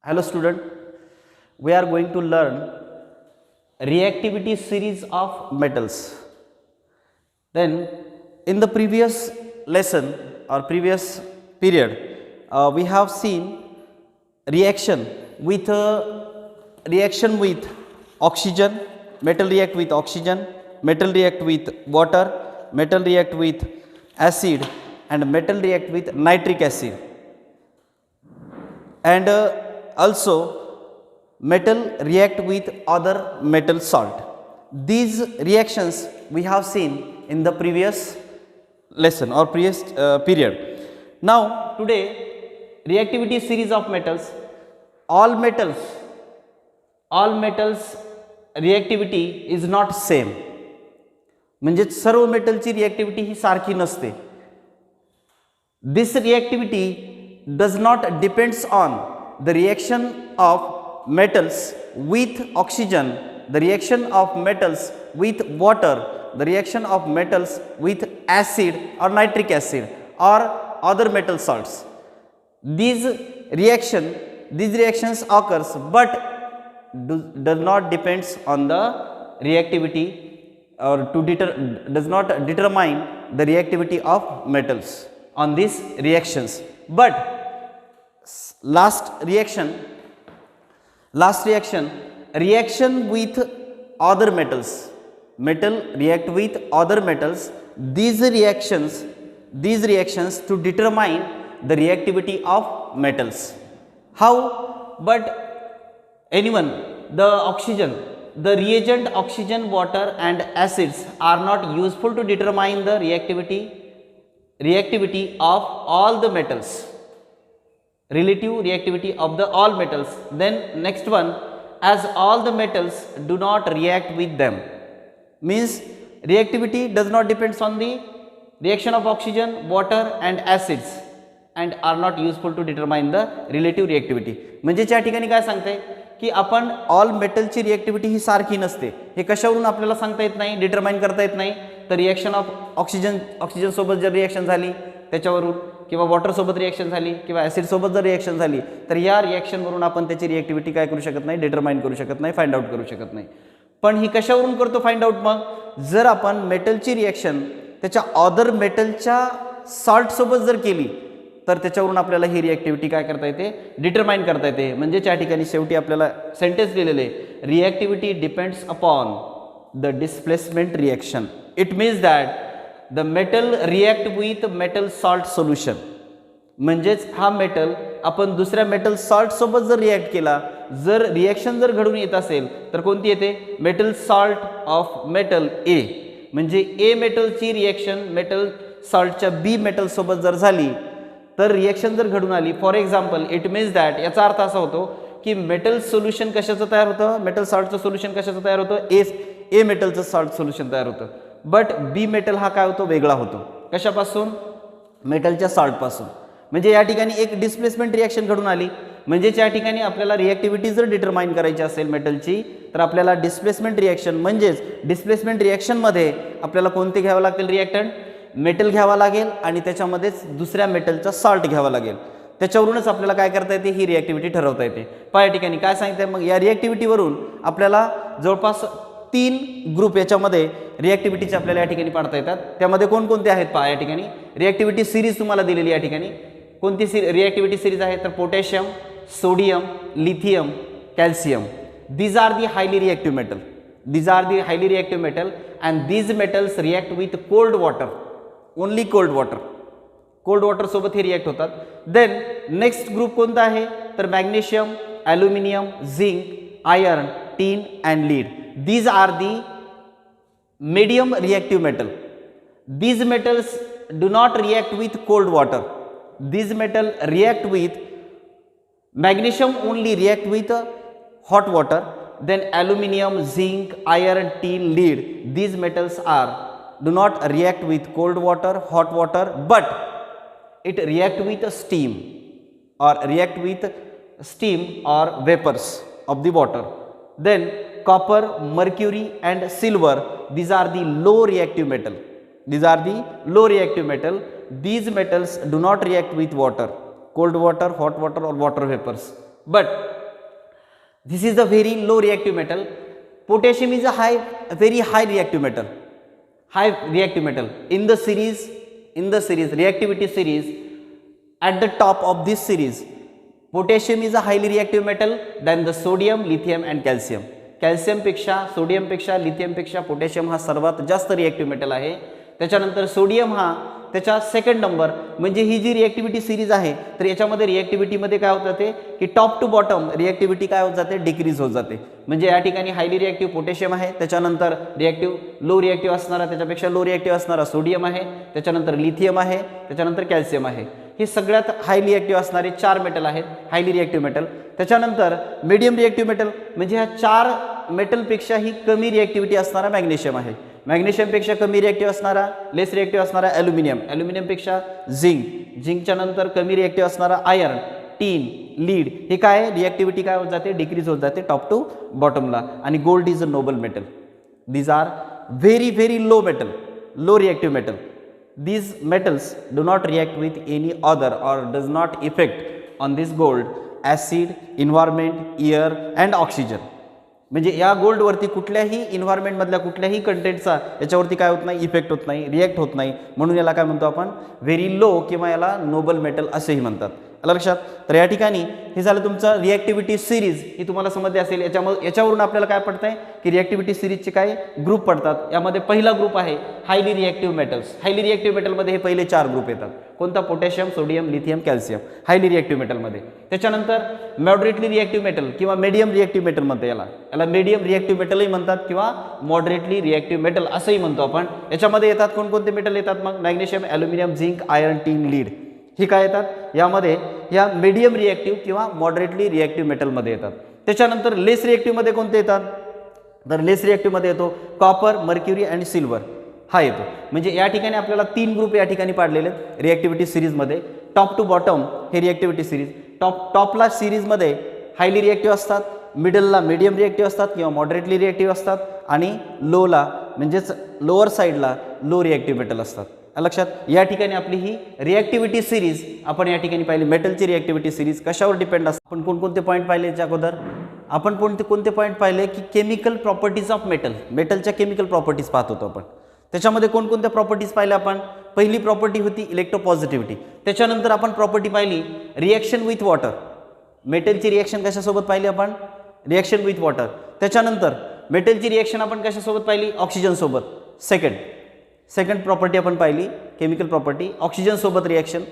Hello student, we are going to learn reactivity series of metals. Then in the previous lesson or previous period, we have seen reaction with oxygen, metal react with oxygen, metal react with water, metal react with acid and metal react with nitric acid. And also metal react with other metal salt. These reactions we have seen in the previous lesson or previous period. Now today reactivity series of metals, all metals reactivity is not same. म्हणजे सर्व मेटलची reactivity ही सारखी नसते. This reactivity does not depends on the reaction of metals with oxygen, the reaction of metals with water, the reaction of metals with acid or nitric acid or other metal salts. These reactions occurs but does not depends on the reactivity or does not determine the reactivity of metals on these reactions. But last reaction with other metals, metal react with other metals. These reactions to determine the reactivity of metals. How? But anyone, the oxygen, the reagent oxygen, water and acids are not useful to determine the reactivity of all the metals, relative reactivity of the all metals. Then next one, as all the metals do not react with them, means reactivity does not depends on the reaction of oxygen, water and acids and are not useful to determine the relative reactivity. म्हणजे या ठिकाणी काय सांगते की आपण all मेटलची रिएक्टिव्हिटी ही सारखी नसते. हे कशावरून आपल्याला सांगता येत नाही, डिटरमाइन करता येत नाही. तर रिएक्शन ऑफ ऑक्सिजन सोबत जर रिएक्शन झाली त्याच्यावरून, किंवा वॉटर सोबत रिएक्शन झाली, किंवा ॲसिड सोबत जर रिएक्शन झाली, तर या रिएक्शनवरून आपण त्याची रिएक्टिव्हिटी काय करू शकत नाही, डिटरमाइन करू शकत नाही, फाइंड आउट करू शकत नाही. पण ही कशावरून करतो फाइंड आउट? मग जर आपण मेटलची रिएक्शन त्याच्या अदर मेटलच्या सॉल्ट सोबत जर केली तर त्याच्यावरून आपल्याला ही रिएक्टिव्हिटी काय करता येते, डिटरमाइन करता येते. म्हणजे त्या ठिकाणी शेवटी आपल्याला सेंटेन्स लिहिलेले, reactivity depends upon the displacement reaction. It means that the metal react with metal salt solution. म्हणजेच हा मेटल आपण दुसऱ्या मेटल सॉल्ट सोबत जर रिॲक्ट केला, जर रिॲक्शन जर घडून येत असेल तर कोणती येते, मेटल सॉल्ट ऑफ मेटल ए. म्हणजे ए मेटलची रिॲक्शन मेटल सॉल्टच्या बी मेटल सोबत जर झाली तर रिॲक्शन जर घडून आली, for example, it means that, याचा अर्थ असा होतो की मेटल सोल्युशन कशाचं तयार होतं, मेटल सॉल्टचं सोल्युशन कशाचं तयार होतं, ए मेटलचं सॉल्ट सोल्युशन तयार होतं. बट बी मेटल हा काय होतो, वेगळा होतो. कशापासून? मेटलच्या सॉल्टपासून. म्हणजे या ठिकाणी एक डिस्प्लेसमेंट रिॲक्शन घडून आली. म्हणजे या ठिकाणी आपल्याला रिॲक्टिव्हिटी जर डिटरमाइन करायची असेल मेटलची, तर आपल्याला डिस्प्लेसमेंट रिॲक्शन, म्हणजेच डिस्प्लेसमेंट रिॲक्शनमध्ये आपल्याला कोणते घ्यावं लागतील, रिॲक्टंट मेटल घ्यावा लागेल आणि त्याच्यामध्येच दुसऱ्या मेटलचा सॉल्ट घ्यावा लागेल. त्याच्यावरूनच आपल्याला काय करता येते, ही रिॲक्टिव्हिटी ठरवता येते. या ठिकाणी काय सांगते मग, या रिॲक्टिव्हिटीवरून आपल्याला जवळपास 3 ग्रुप याच्यामध्ये रिॲक्टिव्हिटीचे आपल्याला या ठिकाणी पाडता येतात. त्यामध्ये कोणकोणते आहेत या ठिकाणी रिॲक्टिव्हिटी सिरीज तुम्हाला दिलेली या ठिकाणी. कोणती रिॲक्टिव्हिटी सिरीज आहे, तर potassium, sodium, lithium, calcium. These are the highly reactive metal and these metals react with cold water, only cold water सोबत हे रिॲक्ट होतात. देन नेक्स्ट ग्रुप कोणता आहे, तर magnesium, aluminium, zinc, iron, tin and lead. These are the medium reactive metal. These metals do not react with cold water. These metal react with magnesium, only react with hot water. Then aluminium, zinc, iron, tin, lead, these metals do not react with cold water, hot water, but it react with steam or vapors of the water. Then copper, mercury and silver, these are the low reactive metal. These metals do not react with water, cold water, hot water or water vapors, but This is a very low reactive metal. Potassium is a very high reactive metal. High reactive metal. In the series, reactivity series, at the top of this series, potassium is a highly reactive metal than the sodium, lithium and calcium. Calcium पेक्षा, sodium पेक्षा, lithium पेक्षा potassium हा सर्वात जास्त reactive metal आहे. त्याच्यानंतर sodium हा त्याच्या सेकंड नंबर. म्हणजे ही जी रिएक्टिव्हिटी सिरीज आहे तर याच्यामध्ये रिएक्टिव्हिटीमध्ये काय होत जाते की टॉप टू बॉटम रिएक्टिव्हिटी काय होत जाते, डिक्रीज होत जाते. म्हणजे या ठिकाणी हायली रिएक्टिव्ह पोटॅशियम आहे, त्याच्यानंतर लो रिएक्टिव्ह असणारा, त्याच्यापेक्षा लो रिएक्टिव्ह असणारा सोडियम आहे, त्याच्यानंतर लिथियम आहे, त्याच्यानंतर कॅल्शियम आहे. हे सगळ्यात हायली रिएक्टिव्ह असणारे 4 मेटल आहेत, हायली रिएक्टिव्ह मेटल. त्याच्यानंतर मीडियम रिएक्टिव्ह मेटल म्हणजे ह्या 4 मेटलपेक्षाही कमी रिएक्टिव्हिटी असणारा मॅग्नेशियम आहे. मॅग्नेशियमपेक्षा कमी रिएक्टिव्ह असणारा, लेस रिएक्टिव्ह असणारा ॲल्युमिनियम, ॲल्युमिनियमपेक्षा झिंक, झिंकच्या नंतर कमी रिएक्टिव्ह असणारा आयर्न, टीन, लीड. हे काय रिएक्टिव्हिटी काय होत जाते, डिक्रीज होत जाते टॉप टू बॉटमला. आणि gold is a noble metal. These are very very low metal, low reactive metal. These metals do not react with any other or does not affect on this gold, acid, environment, air and oxygen. म्हणजे या गोल्डवरती कुठल्याही इन्व्हायरमेंटमधल्या कुठल्याही कंटेंटचा याच्यावरती काय होत नाही, effect होत नाही, रिॲक्ट होत नाही. म्हणून याला काय म्हणतो आपण, व्हेरी लो किंवा याला नोबल मेटल असेही म्हणतात. लक्षात. तर या ठिकाणी हे झालं तुमचं रिॲक्टिव्हिटी सिरीज. ही तुम्हाला समजली असेल. याच्यावरून आपल्याला काय पडतंय की रिॲक्टिव्हिटी सिरीजचे काय ग्रुप पडतात. यामध्ये पहिला ग्रुप आहे highly reactive metals. Highly reactive मेटलमध्ये हे पहिले 4 ग्रुप येतात. कोणता, potassium, sodium, lithium, calcium, highly reactive मेटलमध्ये. त्याच्यानंतर मॉडरेटली रिॲक्टिव्ह मेटल किंवा मीडियम रिॲक्टिव्ह मेटल म्हणते याला मीडियम रिॲक्टिव्ह मेटलही म्हणतात किंवा मॉडरेटली रिॲक्टिव्ह मेटल असंही म्हणतो आपण. याच्यामध्ये येतात कोणकोणते मेटल येतात मग, मॅग्नेशियम, ॲल्युमिनियम, झिंक, आयर्न, टीन, लीड. ही काय येतात यामध्ये, या मीडियम रिॲक्टिव्ह किंवा मॉडरेटली रिॲक्टिव्ह मेटलमध्ये येतात. त्याच्यानंतर लेस रिॲक्टिव्हमध्ये कोणते येतात, तर लेस रिॲक्टिव्हमध्ये येतो कॉपर, मर्क्युरी आणि सिल्वर हा येतो. म्हणजे या ठिकाणी आपल्याला 3 ग्रुप या ठिकाणी पाडलेले आहेत रिॲक्टिव्हिटी सिरीजमध्ये. टॉप टू बॉटम हे रिॲक्टिव्हिटी सिरीज. टॉपला सिरीजमध्ये हायली रिॲक्टिव्ह असतात, मिडलला मीडियम रिॲक्टिव्ह असतात किंवा मॉडरेटली रिॲक्टिव्ह असतात आणि लोला म्हणजेच लोअर साईडला लो रिॲक्टिव्ह मेटल असतात. लक्षात. या ठिकाणी आपली ही रिॲक्टिव्हिटी सिरीज आपण या ठिकाणी पाहिली. मेटलची रिॲक्टिव्हिटी सिरीज कशावर डिपेंड असते. आपण कोणकोणते पॉईंट पाहिले याच्या अगोदर, आपण कोणते पॉईंट पाहिले की केमिकल प्रॉपर्टीज ऑफ मेटल, मेटलच्या केमिकल प्रॉपर्टीज पाहत होतो आपण. त्याच्यामध्ये कोणकोणत्या प्रॉपर्टीज पाहिल्या आपण. पहिली प्रॉपर्टी होती इलेक्ट्रोपॉझिटिव्हिटी. त्याच्यानंतर आपण प्रॉपर्टी पाहिली रिॲक्शन विथ वॉटर. मेटलची रिॲक्शन कशासोबत पाहिली आपण, रिॲक्शन विथ वॉटर. त्याच्यानंतर मेटलची रिॲक्शन आपण कशासोबत पाहिली, ऑक्सिजन सोबत. सेकंड प्रॉपर्टी आपण पाहिली केमिकल प्रॉपर्टी, ऑक्सिजन सोबत रिॲक्शन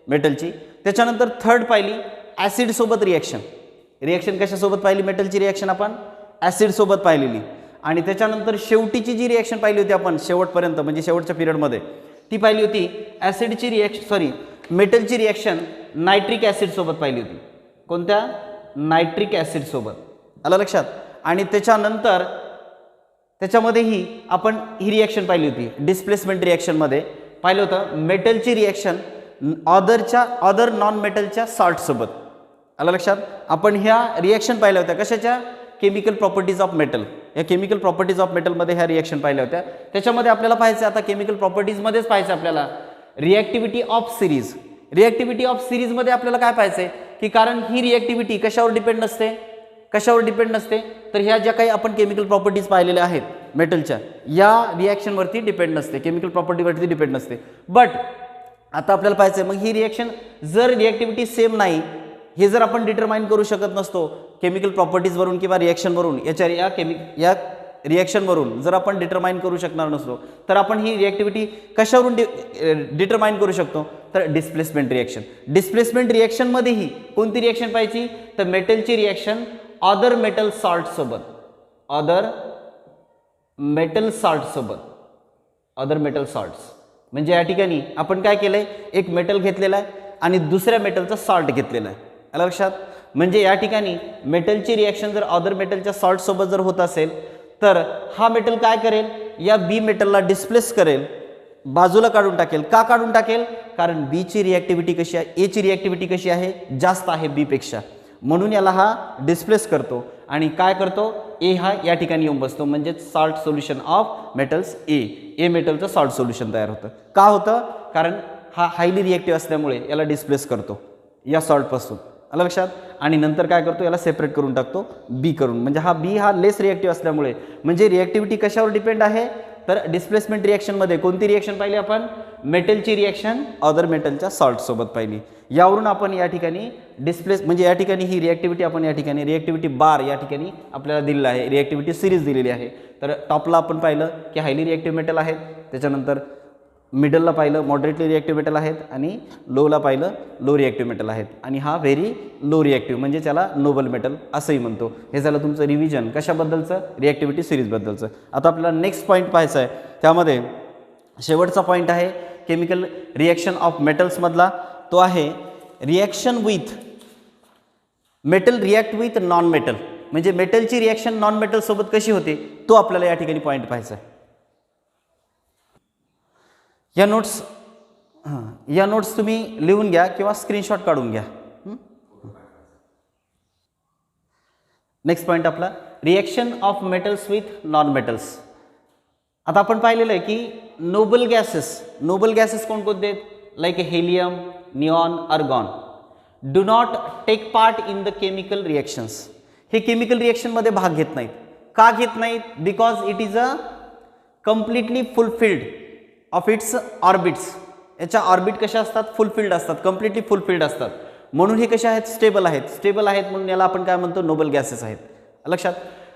मेटलची. त्याच्यानंतर थर्ड पाहिली ॲसिड सोबत रिॲक्शन. रिॲक्शन कशासोबत पाहिली, मेटलची रिॲक्शन आपण ॲसिड सोबत पाहिलेली. आणि त्याच्यानंतर शेवटीची जी रिॲक्शन पाहिली होती आपण शेवटपर्यंत म्हणजे शेवटच्या पिरियडमध्ये, ती पाहिली होती ॲसिडची रिॲक्शन मेटलची रिॲक्शन नायट्रिक ॲसिड सोबत पाहिली होती. कोणत्या, नायट्रिक ॲसिड सोबत. आलं लक्षात. आणि त्याच्यानंतर त्याच्यामध्येही आपण ही रिॲक्शन पाहिली होती डिस्प्लेसमेंट रिॲक्शनमध्ये पाहिलं होतं मेटलची रिॲक्शन अदर नॉन मेटलच्या सॉल्टसोबत. आलं लक्षात. आपण ह्या रिॲक्शन पाहिल्या होत्या कशाच्या, केमिकल प्रॉपर्टीज ऑफ मेटल. या केमिकल प्रॉपर्टीज ऑफ मेटलमध्ये ह्या रिॲक्शन पाहिल्या होत्या. त्याच्यामध्ये आपल्याला पाहायचं आता केमिकल प्रॉपर्टीजमध्येच पाहायचं आपल्याला रिॲक्टिव्हिटी ऑफ सिरीज. रिॲक्टिव्हिटी ऑफ सिरीजमध्ये आपल्याला काय पाहायचं की कारण ही रिॲक्टिव्हिटी कशावर डिपेंड नसते, तर ह्या ज्या काही आपण केमिकल प्रॉपर्टीज पाहिलेल्या आहेत मेटलच्या या रिॲक्शनवरती डिपेंड नसते, केमिकल प्रॉपर्टीवरती डिपेंड नसते. बट आता आपल्याला पाहायचं आहे मग ही रिॲक्शन जर रिॲक्टिव्हिटी सेम नाही हे जर आपण डिटरमाइन करू शकत नसतो केमिकल प्रॉपर्टीजवरून किंवा रिॲक्शनवरून, या रिॲक्शनवरून जर आपण डिटरमाइन करू शकणार नसतो तर आपण ही रिॲक्टिव्हिटी कशावरून डिटरमाइन करू शकतो, तर डिस्प्लेसमेंट रिॲक्शन. डिस्प्लेसमेंट रिॲक्शनमध्येही कोणती रिॲक्शन पाहिजे, तर मेटलची रिॲक्शन अदर मेटल सॉल्ट सोबत, अदर मेटल सॉल्ट्स. म्हणजे या ठिकाणी आपण काय केलंय, एक मेटल घेतलेला आहे आणि दुसऱ्या मेटलचा सॉल्ट घेतलेला आहे. आलं लक्षात. म्हणजे या ठिकाणी मेटलची रिॲक्शन जर अदर मेटलच्या सॉल्ट सोबत जर होत असेल तर हा मेटल काय करेल, या बी मेटलला डिस्प्लेस करेल, बाजूला काढून टाकेल. का काढून टाकेल, कारण बी ची रिॲक्टिव्हिटी कशी आहे, ए ची रिॲक्टिव्हिटी कशी आहे, जास्त आहे बी पेक्षा, म्हणून याला हा डिस्प्लेस करतो आणि काय करतो, ए हा या ठिकाणी येऊन बसतो. म्हणजे salt solution of metals a मेटलचं सॉल्ट सोल्युशन तयार होतं. का होतं, कारण हा हायली रिॲक्टिव्ह असल्यामुळे याला डिस्प्लेस करतो या सॉल्टपासून. आलं लक्षात. आणि नंतर काय करतो, याला सेपरेट करून टाकतो बी करून. म्हणजे हा बी हा लेस रिॲक्टिव्ह असल्यामुळे, म्हणजे रिॲक्टिव्हिटी कशावर डिपेंड आहे, तर डिस्प्लेसमेंट रिॲक्शनमध्ये कोणती रिॲक्शन पाहिली आपण, मेटलची रिॲक्शन अदर मेटलच्या सॉल्टसोबत पाहिली. यावरून आपण या ठिकाणी म्हणजे या ठिकाणी ही रिॲक्टिव्हिटी आपण या ठिकाणी रिॲक्टिव्हिटी बार या ठिकाणी आपल्याला दिलेला आहे, रिॲक्टिव्हिटी सिरीज दिलेली आहे. तर टॉपला आपण पाहिलं की हायली रिॲक्टिव्ह मेटल आहेत, त्याच्यानंतर मिडलला पाहिलं मॉडरेटली रिॲक्टिव्ह मेटल आहेत, आणि लोला पाहिलं लो रिॲक्टिव्ह मेटल आहेत, आणि हा व्हेरी लो रिॲक्टिव्ह म्हणजे त्याला नोबल मेटल असंही म्हणतो. हे झालं तुमचं रिव्हिजन कशाबद्दलचं, रिॲक्टिव्हिटी सिरीजबद्दलचं. आता आपल्याला नेक्स्ट पॉईंट पाहायचा आहे, त्यामध्ये शेवटचा पॉईंट आहे केमिकल रिॲक्शन ऑफ मेटल्समधला, तो आहे reaction with metal react with non metal. म्हणजे मेटलची रिॲक्शन नॉन मेटलसोबत कशी होते, तो आपल्याला या ठिकाणी पॉईंट पाहायचा आहे. या नोट्स तुम्ही लिहून घ्या किंवा स्क्रीनशॉट काढून घ्या. नेक्स्ट पॉईंट आपला reaction of metals with non metals. आता आपण पाहिलेलं आहे की नोबल गॅसेस कोणकोणते आहेत, like helium, neon, argon, do not take part in the chemical reactions. हे केमिकल रिॲक्शनमध्ये भाग घेत नाहीत. का घेत नाहीत, because it is a completely fulfilled of its orbits. याच्या ऑर्बिट कशा असतात, फुलफिल्ड असतात, कम्प्लिटली फुलफिल्ड असतात, म्हणून हे कसे आहेत, स्टेबल आहेत म्हणून याला आपण काय म्हणतो, नोबल गॅसेस आहेत. लक्षात.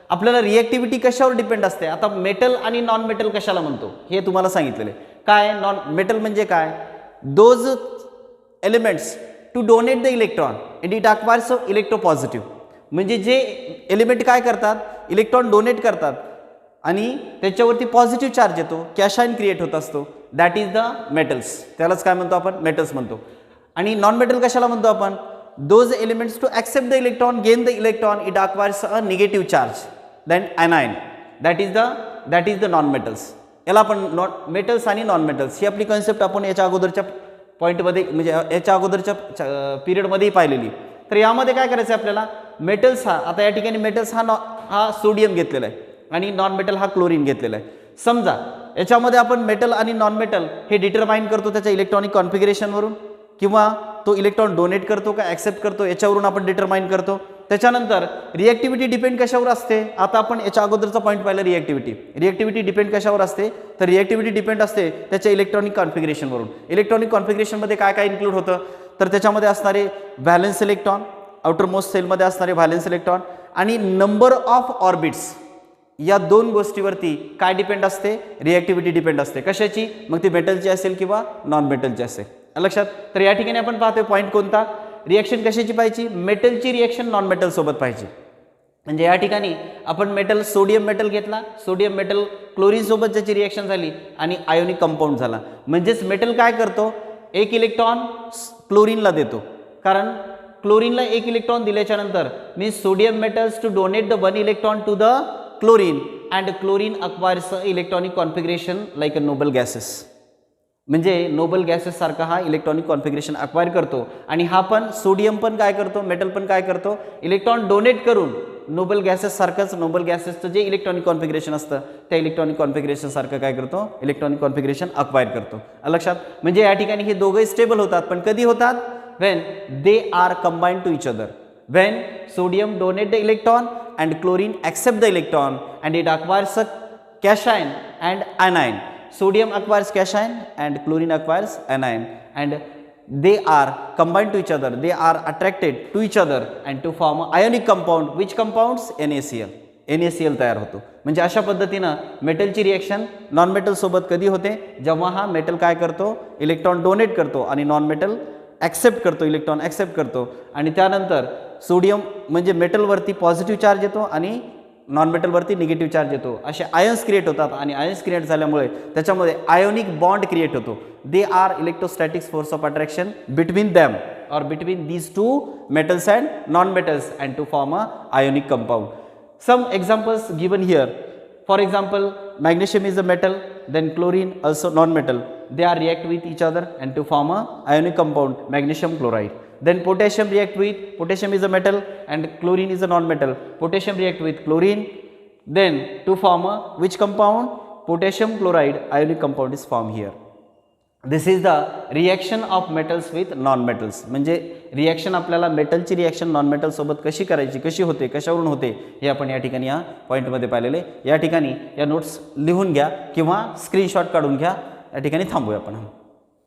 आपल्याला रिॲक्टिव्हिटी कशावर डिपेंड असते, आता मेटल आणि नॉन मेटल कशाला म्हणतो हे तुम्हाला सांगितलेलं आहे. काय नॉन मेटल म्हणजे काय, those elements to donate the electron and it acquires electropositive. म्हणजे जे एलिमेंट काय करतात, इलेक्ट्रॉन डोनेट करतात आणि त्याच्यावरती पॉझिटिव्ह चार्ज येतो, कॅशाइन क्रिएट होत असतो, दॅट इज द मेटल्स. त्यालाच काय म्हणतो आपण, मेटल्स म्हणतो. आणि नॉन मेटल कशाला म्हणतो आपण, those elements to accept the electron, gain the electron, it acquires a negative charge, then anion, that is the non metals. याला आपण मेटल्स आणि नॉन मेटल्स ही आपली कन्सेप्ट आपण याच्या अगोदरच्या पॉईंटमध्ये म्हणजे याच्या अगोदरच्या पिरियडमध्येही पाहिलेली. तर यामध्ये काय करायचं आहे आपल्याला, मेटल्स हा आता या ठिकाणी मेटल्स हा सोडियम घेतलेला आहे आणि नॉन मेटल हा क्लोरीन घेतलेला आहे. समजा याच्यामध्ये आपण मेटल आणि नॉन मेटल हे डिटरमाइन करतो त्याच्या इलेक्ट्रॉनिक कॉन्फिगरेशनवरून, किंवा तो इलेक्ट्रॉन डोनेट करतो का ॲक्सेप्ट करतो याच्यावरून आपण डिटरमाइन करतो. त्याच्यानंतर रिॲक्टिव्हिटी डिपेंड कशावर असते, आता आपण याच्या अगोदरचा पॉईंट पाहिला, रिॲक्टिव्हिटी डिपेंड कशावर असते, तर रिॲक्टिव्हिटी डिपेंड असते त्याच्या इलेक्ट्रॉनिक कॉन्फिगरेशनवरून. इलेक्ट्रॉनिक कॉन्फिगरेशनमध्ये काय काय इन्क्लूड होतं, तर त्याच्यामध्ये असणारे व्हॅलेन्स इलेक्ट्रॉन, आउटर मोस्ट सेलमध्ये असणारे व्हॅलेन्स इलेक्ट्रॉन, आणि नंबर ऑफ ऑर्बिट्स. या दोन गोष्टीवरती काय डिपेंड असते, रिॲक्टिव्हिटी डिपेंड असते. कशाची, मग ती मेटलची असेल किंवा नॉन मेटलची असेल. लक्षात. तर या ठिकाणी आपण पाहतोय पॉईंट कोणता, रिॲक्शन कशाची पाहिजे, मेटलची रिॲक्शन नॉन मेटल सोबत पाहिजे. म्हणजे या ठिकाणी आपण मेटल सोडियम मेटल घेतला, सोडियम मेटल क्लोरीन सोबत ज्याची रिॲक्शन झाली आणि आयोनिक कंपाऊंड झाला. म्हणजेच मेटल काय करतो, एक इलेक्ट्रॉन क्लोरीनला देतो, कारण क्लोरीनला एक इलेक्ट्रॉन दिल्याच्या नंतर means sodium metals to donate the one electron to the chlorine and chlorine acquires electronic configuration like a noble gases. म्हणजे नोबल गॅसेस सारखा हा इलेक्ट्रॉनिक कॉन्फिगरेशन अक्वायर करतो. आणि हा पण सोडियम पण काय करतो, मेटल पण काय करतो, इलेक्ट्रॉन डोनेट करून नोबल गॅसेस सारखंच नोबल गॅसेसचं जे इलेक्ट्रॉनिक कॉन्फिगरेशन असतं त्या इलेक्ट्रॉनिक कॉन्फिगरेशन सारखं काय करतो, इलेक्ट्रॉनिक कॉन्फिगरेशन अक्वायर करतो. लक्षात. म्हणजे या ठिकाणी हे दोघंही स्टेबल होतात, पण कधी होतात, when they are combined to each other, when sodium donate the electron and chlorine accept the electron and it acquires a cation and anion. Sodium acquires cation and chlorine acquires anion and they are combined to each other, they are attracted to each other and to form a ionic compound. Which compounds, NaCl तयार होतो. म्हणजे अशा पद्धतीनं मेटलची reaction non metal सोबत कधी होते, जेव्हा हा मेटल काय करतो, इलेक्ट्रॉन डोनेट करतो आणि नॉन मेटल ॲक्सेप्ट करतो, इलेक्ट्रॉन ॲक्सेप्ट करतो. आणि त्यानंतर सोडियम म्हणजे मेटलवरती पॉझिटिव्ह चार्ज येतो आणि नॉन मेटलवरती निगेटिव्ह चार्ज येतो. असे आयन्स क्रिएट होतात आणि आयन्स क्रिएट झाल्यामुळे त्याच्यामध्ये आयोनिक बॉन्ड क्रिएट होतो. They are electrostatics force of attraction between them और between these two metals and non metals and to form a ionic compound. Some examples given here. For example, magnesium is a metal, then chlorine also non-metal. They are react with each other and to form a ionic compound, magnesium chloride. Then potassium react with, potassium is a metal and chlorine is a non-metal. Potassium react with chlorine, then to form a which compound? Potassium chloride ionic compound is formed here. This is the reaction of metals with non metals. म्हणजे reaction आपल्याला मेटलची reaction non मेटलसोबत कशी करायची, कशी होते, कशावरून होते हे आपण या ठिकाणी या पॉईंटमध्ये पाहिलेले. या ठिकाणी या नोट्स लिहून घ्या किंवा स्क्रीनशॉट काढून घ्या. या ठिकाणी थांबूया आपण.